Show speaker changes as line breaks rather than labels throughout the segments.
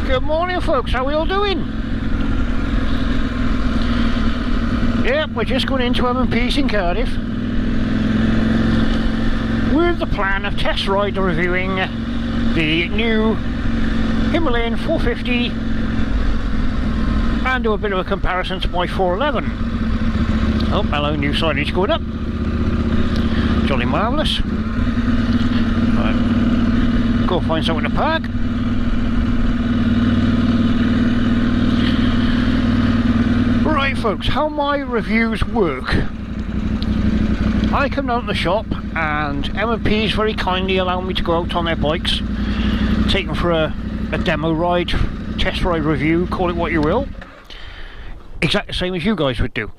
Good morning folks, how are we all doing? Yep, we're just going into M&P's in Cardiff with the plan of test ride reviewing the new Himalayan 450 and do a bit of a comparison to my 411. Oh, hello, new signage going up. Jolly marvellous. Right, go find somewhere to park. Right folks, how my reviews work. I come down to the shop and M&P's very kindly allow me to go out on their bikes, take them for a demo ride, test ride review, call it what you will. Exactly the same as you guys would do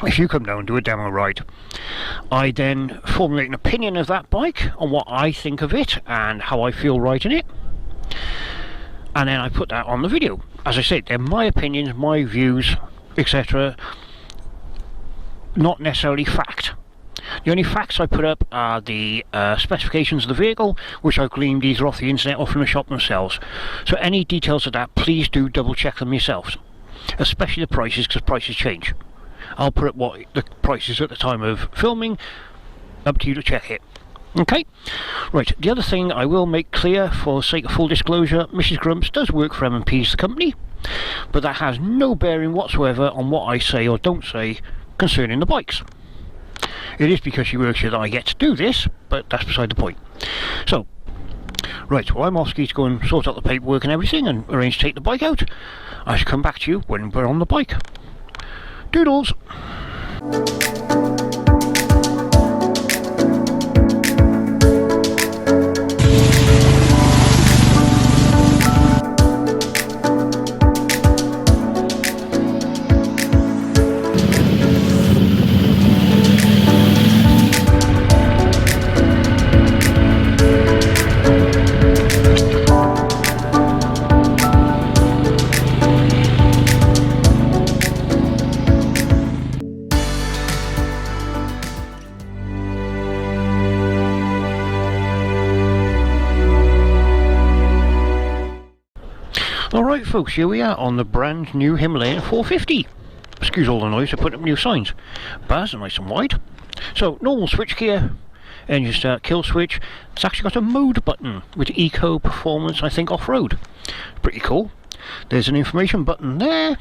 if you come down and do a demo ride. I then formulate an opinion of that bike on what I think of it and how I feel riding it, and then I put that on the video. As I said, they're my opinions, my views, etc. Not necessarily fact. The only facts I put up are the specifications of the vehicle, which I've gleaned either off the internet or from the shop themselves. So any details of that, please do double check them yourselves, especially the prices, because prices change. I'll put up what the price is at the time of filming, up to you to check it. Okay, right, the other thing I will make clear for sake of full disclosure, Mrs. Grumps does work for M&P's the company, but that has no bearing whatsoever on what I say or don't say concerning the bikes. It is because she works here that I get to do this, but that's beside the point. So, right, well I'm off ski to go and sort out the paperwork and everything and arrange to take the bike out. I shall come back to you when we're on the bike. Doodles! Alright folks, here we are on the brand new Himalayan 450. Excuse all the noise, I put up new signs. Bars are nice and wide. So, normal switch gear, engine start, kill switch. It's actually got a mode button with eco, performance, I think off-road. Pretty cool. There's an information button there.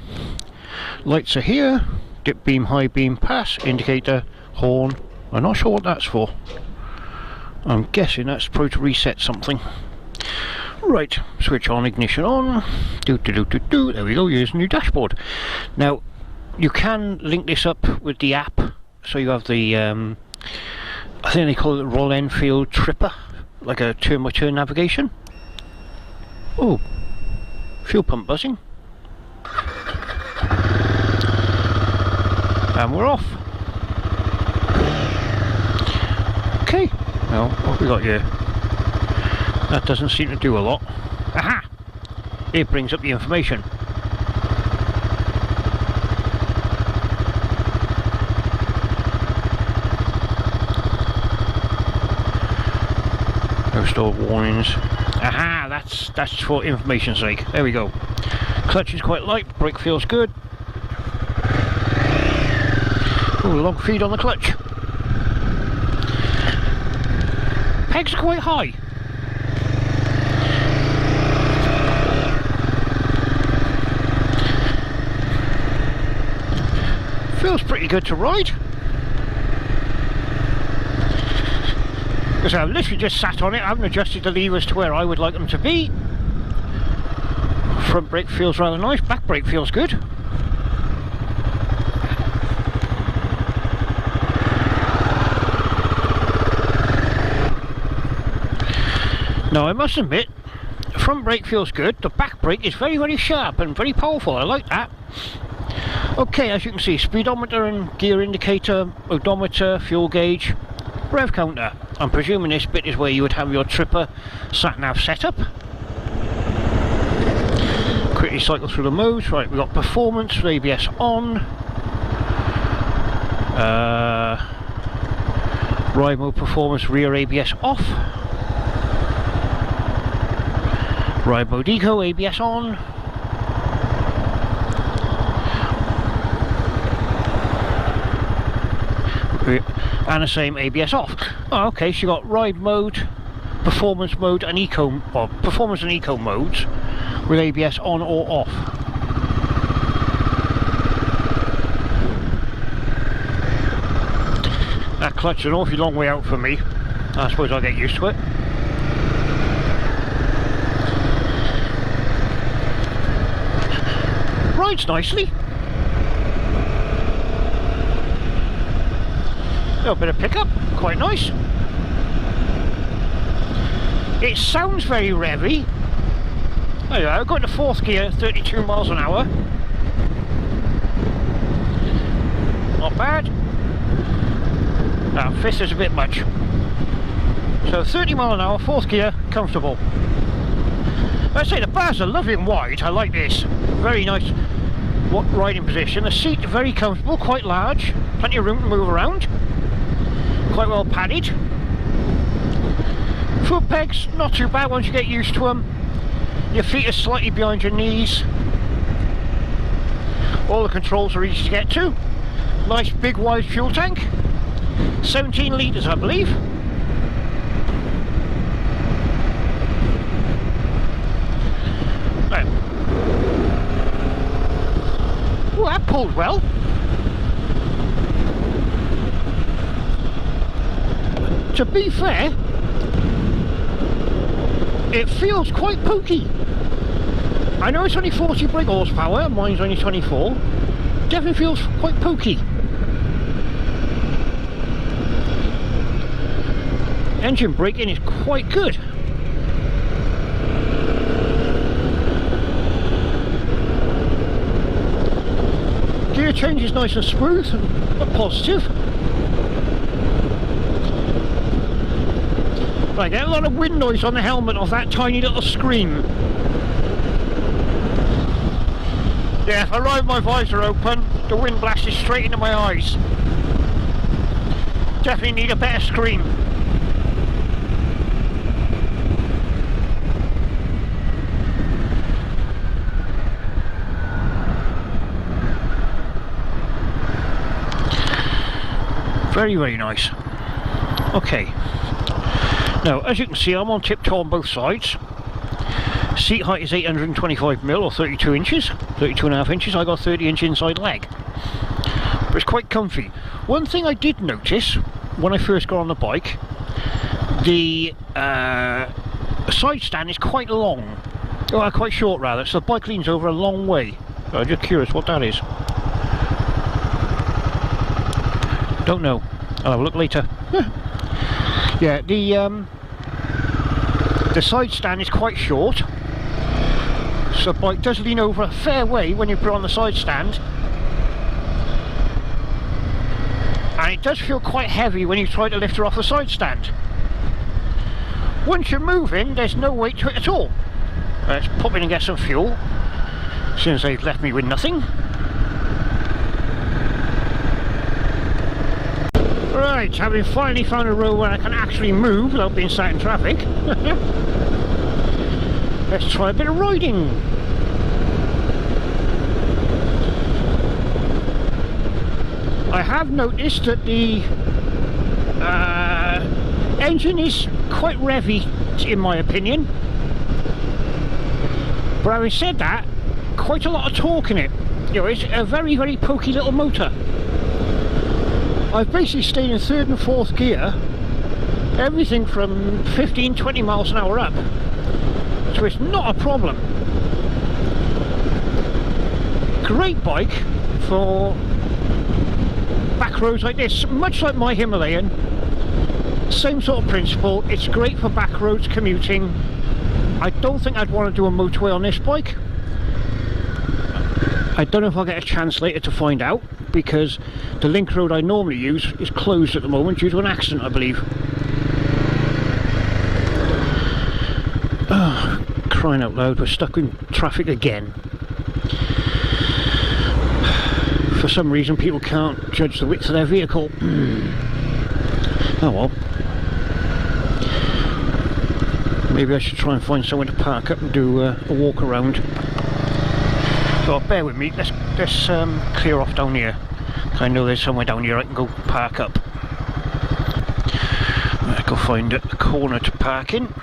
Lights are here. Dip beam, high beam, pass, indicator, horn. I'm not sure what that's for. I'm guessing that's probably to reset something. Right, switch on, ignition on, there we go, here's a new dashboard. Now, you can link this up with the app, so you have the, I think they call it the Royal Enfield Tripper, like a turn-by-turn navigation. Oh, fuel pump buzzing. And we're off. Okay, now, what have we got here? That doesn't seem to do a lot. Aha! It brings up the information. No store warnings. Aha! That's for information's sake. There we go. Clutch is quite light. Brake feels good. Ooh, long feed on the clutch. Pegs are quite high. Feels pretty good to ride. So I've literally just sat on it, I haven't adjusted the levers to where I would like them to be. Front brake feels rather nice, back brake feels good. Now I must admit, the front brake feels good, the back brake is very, very sharp and very powerful, I like that. Okay, as you can see, speedometer and gear indicator, odometer, fuel gauge, rev counter. I'm presuming this bit is where you would have your tripper sat-nav setup. Quickly cycle through the modes. Right, we've got performance with ABS on. Ride mode performance, rear ABS off. Ride mode eco, ABS on. And the same ABS off. Oh, okay, so you got ride mode, performance mode and eco, well, performance and eco modes with ABS on or off. That clutch is an awfully long way out for me. I suppose I'll get used to it. Rides nicely. A little bit of pickup, quite nice. It sounds very revvy. There you go, going to 4th gear, 32 miles an hour. Not bad. Now 5th is a bit much. So 30 mile an hour, 4th gear, comfortable. I'd say the bars are lovely and wide. I like this. Very nice riding position. The seat very comfortable, quite large. Plenty of room to move around. Quite well padded. Foot pegs, not too bad once you get used to them. Your feet are slightly behind your knees. All the controls are easy to get to. Nice big wide fuel tank. 17 litres I believe. Right. Oh, that pulled well. To be fair, it feels quite pokey. I know it's only 40 brake horsepower, mine's only 24. Definitely feels quite pokey. Engine braking is quite good. Gear change is nice and smooth and positive. I get a lot of wind noise on the helmet of that tiny little screen. Yeah, if I ride my visor open, the wind blasts straight into my eyes. Definitely need a better screen. Very, very nice. Okay. Now, as you can see, I'm on tiptoe on both sides. Seat height is 825mm or 32 inches, 32.5 inches. I got 30-inch inside leg. But it's quite comfy. One thing I did notice when I first got on the bike, the side stand is quite long. Oh, quite short rather, so the bike leans over a long way. I'm just curious what that is. Don't know. I'll have a look later. Yeah, the side stand is quite short, so the bike does lean over a fair way when you put it on the side stand, and it does feel quite heavy when you try to lift her off the side stand. Once you're moving, there's no weight to it at all. Let's pop in and get some fuel, since they've left me with nothing. Right, having finally found a road where I can actually move without being sat in traffic. Let's try a bit of riding. I have noticed that the engine is quite revvy, in my opinion. But having said that, quite a lot of torque in it. You know, it's a very, very pokey little motor. I've basically stayed in 3rd and 4th gear, everything from 15-20 miles an hour up, so it's not a problem. Great bike for back roads like this, much like my Himalayan. Same sort of principle. It's great for back roads commuting. I don't think I'd want to do a motorway on this bike. I don't know if I'll get a chance later to find out, because the link road I normally use is closed at the moment due to an accident, I believe. Oh, crying out loud, we're stuck in traffic again. For some reason people can't judge the width of their vehicle. Oh well. Maybe I should try and find somewhere to park up and do a walk around. So bear with me, let's clear off down here. I know there's somewhere down here I can go park up. Let's go find a corner to park in.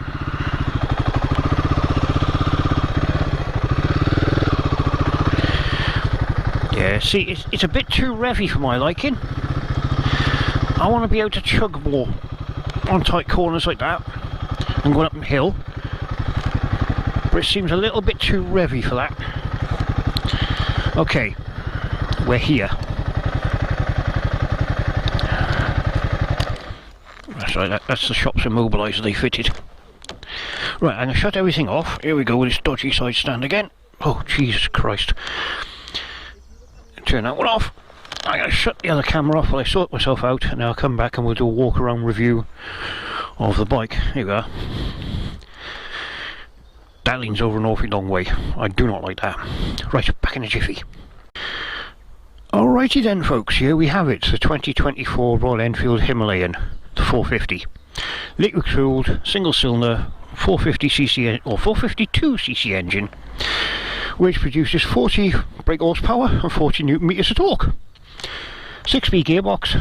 Yeah, see, it's a bit too revvy for my liking. I want to be able to chug more on tight corners like that and going up a hill, but it seems a little bit too revvy for that. Okay, we're here. That's right, that's the shop's immobiliser they fitted. Right, I'm going to shut everything off. Here we go with this dodgy side stand again. Oh, Jesus Christ. Turn that one off. I'm going to shut the other camera off while I sort myself out, and now I'll come back and we'll do a walk around review of the bike. Here we are. That leans over an awfully long way. I do not like that. Right, back in a jiffy. Alrighty then folks, here we have it, the 2024 Royal Enfield Himalayan, the 450. Liquid cooled, single cylinder, 450cc or 452cc engine, which produces 40 brake horsepower and 40 newton meters of torque. 6-speed gearbox,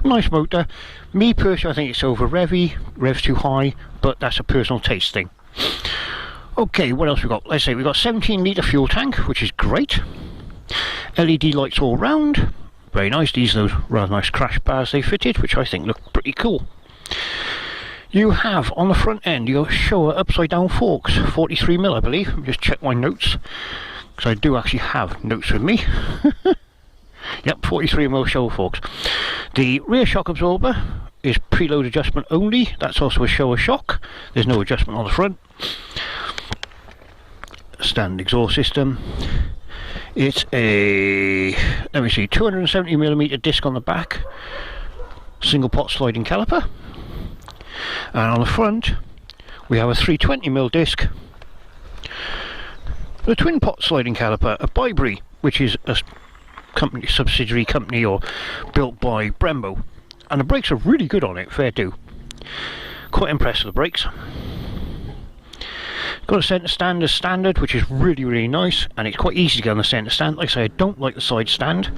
nice motor. Me personally, I think it's over revvy, revs too high, but that's a personal taste thing. Okay, what else we got? Let's say we got 17 litre fuel tank, which is great. LED lights all round, very nice. These are those rather nice crash bars they fitted, which I think look pretty cool. You have on the front end your Showa upside down forks, 43mm I believe. Let me just check my notes, because I do actually have notes with me. Yep, 43mm Showa forks. The rear shock absorber is preload adjustment only. That's also a Showa shock. There's no adjustment on the front. Standard exhaust system. It's a, let me see, 270mm disc on the back. Single pot sliding caliper. And on the front we have a 320mm disc. The twin pot sliding caliper, a Bybree, which is a company, subsidiary company, or built by Brembo, and the brakes are really good on it, fair do. Quite impressed with the brakes. Got a centre stand as standard, which is really nice, and it's quite easy to get on the centre stand. Like I say, I don't like the side stand.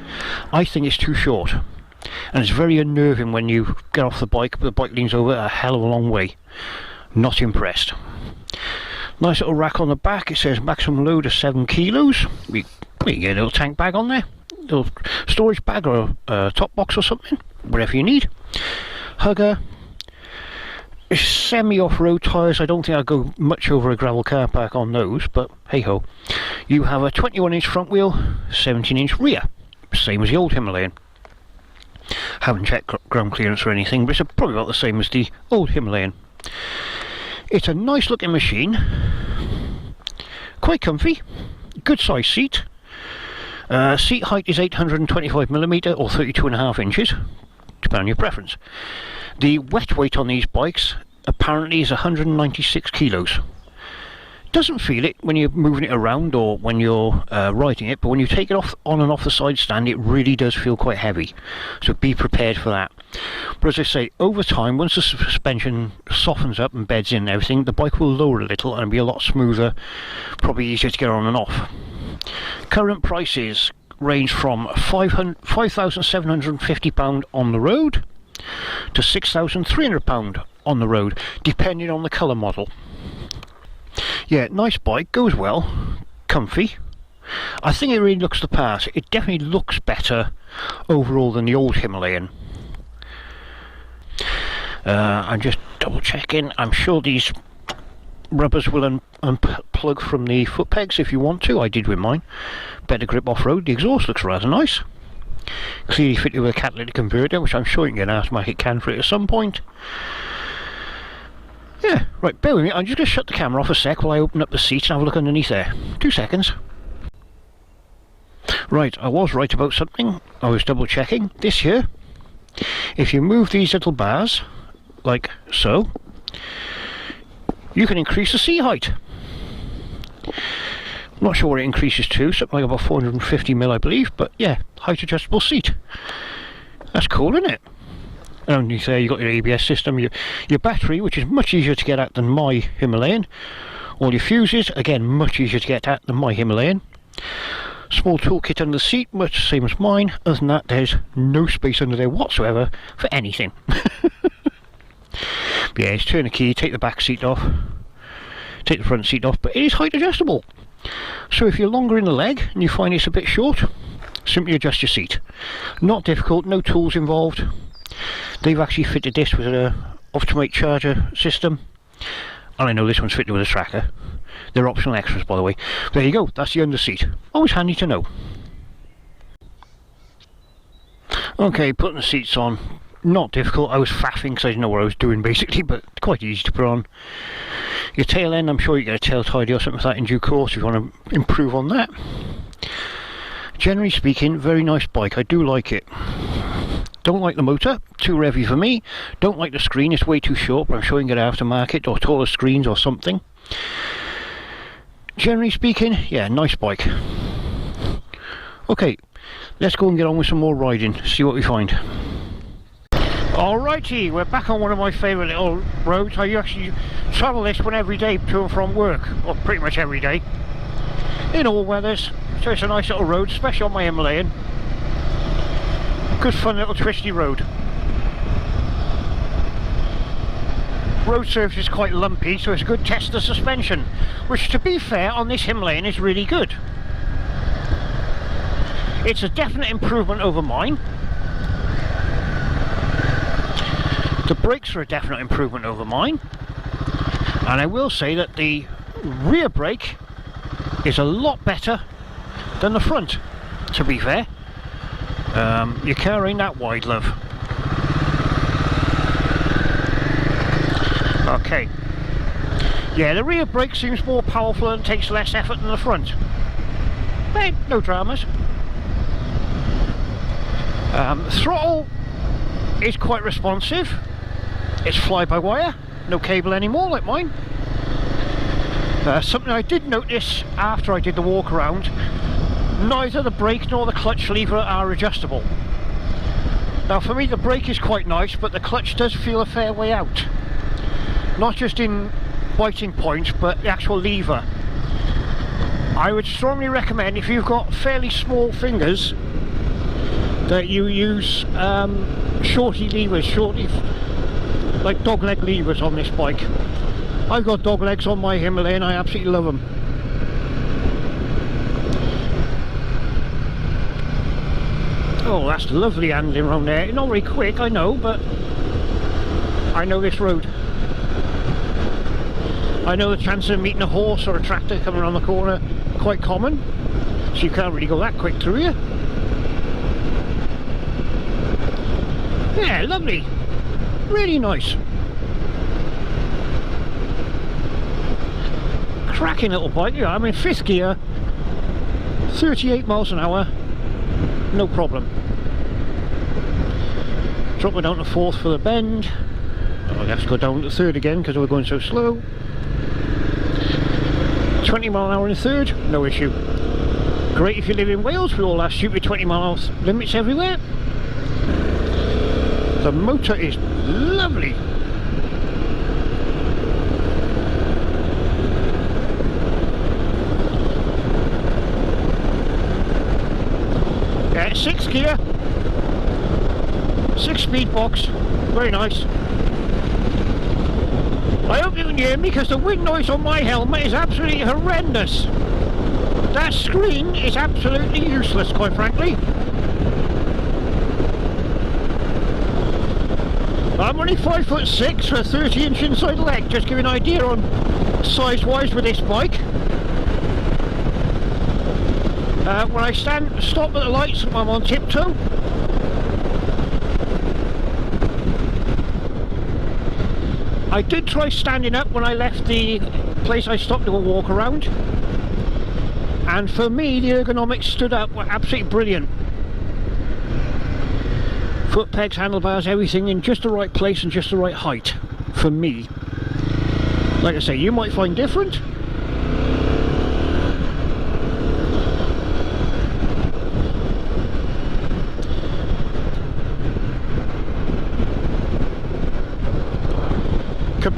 I think it's too short, and it's very unnerving when you get off the bike, but the bike leans over a hell of a long way. Not impressed. Nice little rack on the back. It says maximum load of 7 kilos. We can get a little tank bag on there, little storage bag or a top box or something, whatever you need. Hugger. It's semi off-road tyres. I don't think I'll go much over a gravel car park on those, but hey ho. You have a 21-inch front wheel, 17-inch rear, same as the old Himalayan. Haven't checked ground clearance or anything, but it's probably about the same as the old Himalayan. It's a nice looking machine, quite comfy, good size seat. Seat height is 825mm or 32.5 inches, depending on your preference. The wet weight on these bikes apparently is 196 kilos. Doesn't feel it when you're moving it around or when you're riding it, but when you take it off on and off the side stand, it really does feel quite heavy. So be prepared for that. But as I say, over time, once the suspension softens up and beds in and everything, the bike will lower a little and be a lot smoother, probably easier to get on and off. Current prices range from £5,750 on the road to £6,300 on the road, depending on the colour model. Yeah, nice bike, goes well, comfy. I think it really looks the part. It definitely looks better overall than the old Himalayan. I'm just double checking. I'm sure these rubbers will unplug from the foot pegs if you want to. I did with mine. Better grip off-road. The exhaust looks rather nice. Clearly fitted with a catalytic converter, which I'm sure you can get an automatic can for it at some point. Yeah, right, bear with me. I'm just going to shut the camera off a sec while I open up the seat and have a look underneath there. 2 seconds. Right, I was right about something. I was double checking. This here, if you move these little bars, like so, you can increase the seat height. I'm not sure what it increases to, something like about 450mm I believe, but yeah, height adjustable seat. That's cool, isn't it? And underneath there you've got your ABS system, your battery, which is much easier to get at than my Himalayan. All your fuses, again, much easier to get at than my Himalayan. Small toolkit under the seat, much the same as mine. Other than that, there's no space under there whatsoever for anything. Yeah, just turn the key, take the back seat off, take the front seat off, but it is height adjustable. So if you're longer in the leg and you find it's a bit short, simply adjust your seat. Not difficult, no tools involved. They've actually fitted this with an Optimate charger system, and I know this one's fitted with a tracker. They're optional extras, by the way. There you go, that's the under seat. Always handy to know. Okay, putting the seats on. Not difficult. I was faffing because I didn't know what I was doing basically, but quite easy to put on. Your tail end, I'm sure you get a tail tidy or something like that in due course if you want to improve on that. Generally speaking, very nice bike. I do like it. Don't like the motor, too heavy for me. Don't like the screen, it's way too short, but I'm sure you can get aftermarket or taller screens or something. Generally speaking, yeah, nice bike. Okay, let's go and get on with some more riding, see what we find. Alrighty, we're back on one of my favourite little roads. I actually travel this one every day to and from work, or pretty much every day, in all weathers. So it's a nice little road, especially on my Himalayan. Good fun little twisty road. Road surface is quite lumpy, so it's a good test of suspension, which to be fair on this Himalayan is really good. It's a definite improvement over mine. The brakes are a definite improvement over mine, and I will say that the rear brake is a lot better than the front, to be fair. Your car ain't that wide, love. Okay. Yeah, the rear brake seems more powerful and takes less effort than the front. Hey, no dramas. Throttle is quite responsive. It's fly-by-wire, no cable anymore like mine. Something I did notice after I did the walk around, neither the brake nor the clutch lever are adjustable. Now for me the brake is quite nice, but the clutch does feel a fair way out. Not just in biting points, but the actual lever. I would strongly recommend, if you've got fairly small fingers, that you use shorty levers, like dog leg levers on this bike. I've got dog legs on my Himalayan, I absolutely love them. Oh, that's lovely handling around there. Not very quick, I know, but I know this road. I know the chance of meeting a horse or a tractor coming around the corner quite common, so you can't really go that quick through here. Yeah, lovely. Really nice. Cracking little bike. Yeah, I'm in 5th gear, 38 miles an hour, no problem. Drop it down to 4th for the bend. Oh, I have to go down to 3rd again because we're going so slow. 20 mile an hour in 3rd, no issue. Great if you live in Wales with all that stupid 20 mile limits everywhere. The motor is lovely. Yeah, 6th gear, 6-speed box, very nice. I hope you can hear me because the wind noise on my helmet is absolutely horrendous. That screen is absolutely useless, quite frankly. I'm only 5'6" for a 30-inch inside leg, just give you an idea on size-wise with this bike. When I stop at the lights, I'm on tiptoe. I did try standing up when I left the place I stopped to a walk around, and for me the ergonomics stood up were absolutely brilliant. Foot pegs, handlebars, everything in just the right place and just the right height for me. Like I say, you might find different.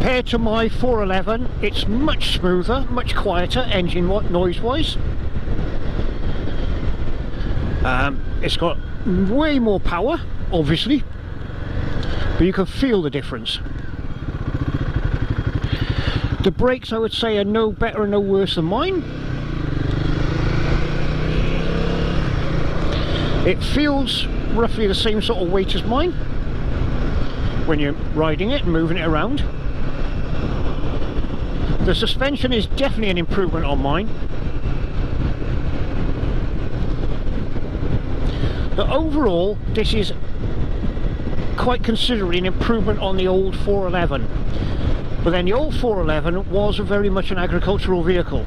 compared to my 411, it's much smoother, much quieter engine noise wise. It's got way more power, obviously, but you can feel the difference. The brakes, I would say, are no better and no worse than mine. It feels roughly the same sort of weight as mine when you're riding it and moving it around. The suspension is definitely an improvement on mine. But overall, this is quite considerably an improvement on the old 411. But then the old 411 was very much an agricultural vehicle.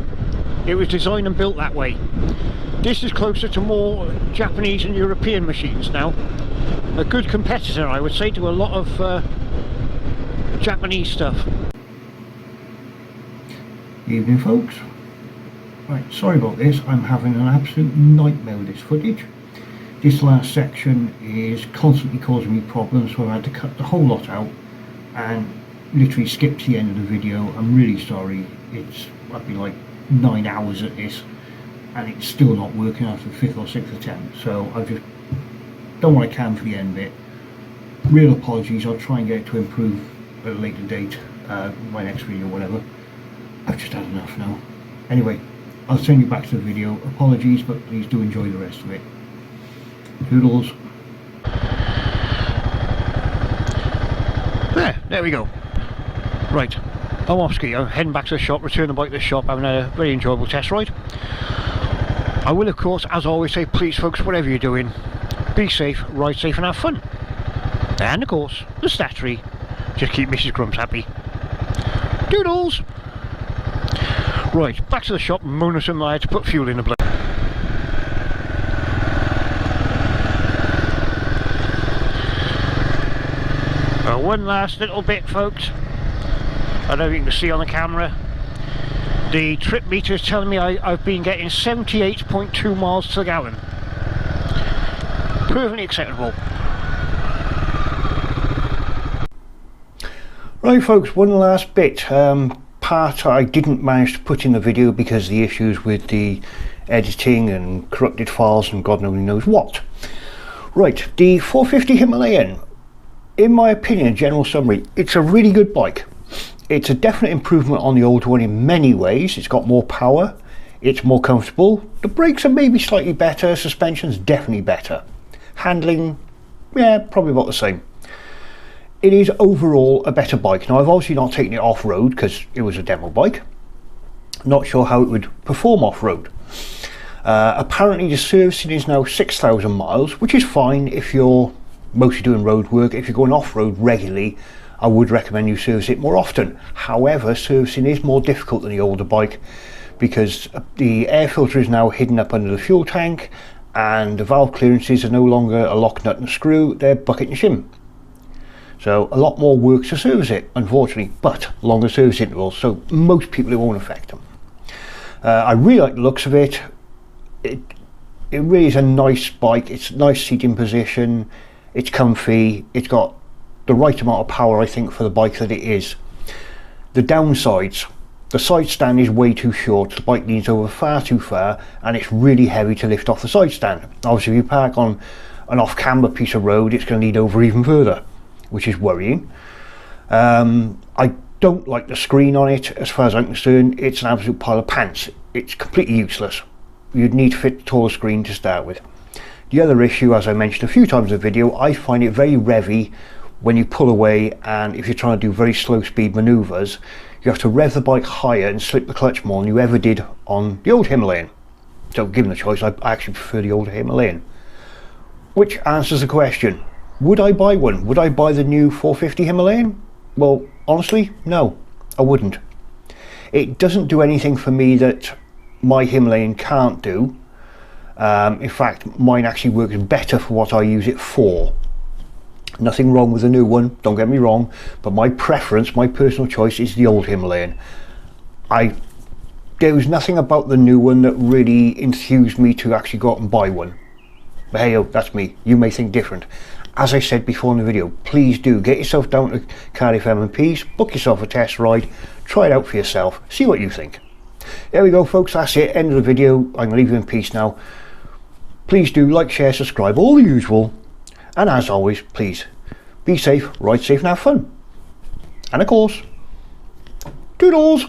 It was designed and built that way. This is closer to more Japanese and European machines now. A good competitor, I would say, to a lot of Japanese stuff.
Evening, folks. Right, sorry about this. I'm having an absolute nightmare with this footage. This last section is constantly causing me problems, so I had to cut the whole lot out and literally skip to the end of the video. I'm really sorry. I've been like 9 hours at this and it's still not working after the 5th or 6th attempt, so I've just done what I can for the end bit. Real apologies. I'll try and get it to improve at a later date, my next video or whatever. I've just had enough now. Anyway, I'll send you back to the video. Apologies, but please do enjoy the rest of it. Toodles.
There we go. Right, I'm off ski. I'm heading back to the shop, return the bike to the shop, having a very enjoyable test ride. I will, of course, as always, say, please folks, whatever you're doing, be safe, ride safe and have fun. And of course, the statutory, just keep Mrs. Grumps happy. Doodles! Right, back to the shop, moaning some I had to put fuel in the blade. One last little bit, folks. I don't know if you can see on the camera. The trip meter is telling me I've been getting 78.2 miles to the gallon. Perfectly acceptable.
Right, folks, one last bit. Part I didn't manage to put in the video because of the issues with the editing and corrupted files and God only knows what. Right, the 450 Himalayan. In my opinion, general summary, it's a really good bike. It's a definite improvement on the old one in many ways. It's got more power, it's more comfortable, the brakes are maybe slightly better, suspension's definitely better. Handling, yeah, probably about the same. It is overall a better bike. Now, I've obviously not taken it off-road because it was a demo bike. Not sure how it would perform off-road. Apparently the servicing is now 6,000 miles, which is fine if you're mostly doing road work. If you're going off-road regularly, I would recommend you service it more often. However, servicing is more difficult than the older bike because the air filter is now hidden up under the fuel tank and the valve clearances are no longer a lock, nut and screw, they're bucket and shim. So a lot more work to service it, unfortunately, but longer service intervals, so most people it won't affect them. I really like the looks of it. It really is a nice bike. It's a nice seating position. It's comfy, it's got the right amount of power, I think, for the bike that it is. The downsides, the side stand is way too short, the bike leans over far too far, and it's really heavy to lift off the side stand. Obviously, if you park on an off-camber piece of road, it's going to lean over even further, which is worrying. I don't like the screen on it. As far as I'm concerned, it's an absolute pile of pants. It's completely useless. You'd need to fit the taller screen to start with. The other issue, as I mentioned a few times in the video, I find it very revvy when you pull away, and if you're trying to do very slow speed manoeuvres, you have to rev the bike higher and slip the clutch more than you ever did on the old Himalayan. So given the choice, I actually prefer the old Himalayan. Which answers the question, would I buy one? Would I buy the new 450 Himalayan? Well, honestly, no, I wouldn't. It doesn't do anything for me that my Himalayan can't do. In fact, mine actually works better for what I use it for. Nothing wrong with the new one, don't get me wrong, but my preference, my personal choice is the old Himalayan. There was nothing about the new one that really enthused me to actually go out and buy one. But hey, oh, that's me. You may think different. as I said before in the video, please do get yourself down to Cardiff M&P's, book yourself a test ride, try it out for yourself, see what you think. There we go folks, that's it, end of the video. I'm going to leave you in peace now. Please do like, share, subscribe, all the usual, and as always, please be safe, ride safe and have fun. And of course, toodles!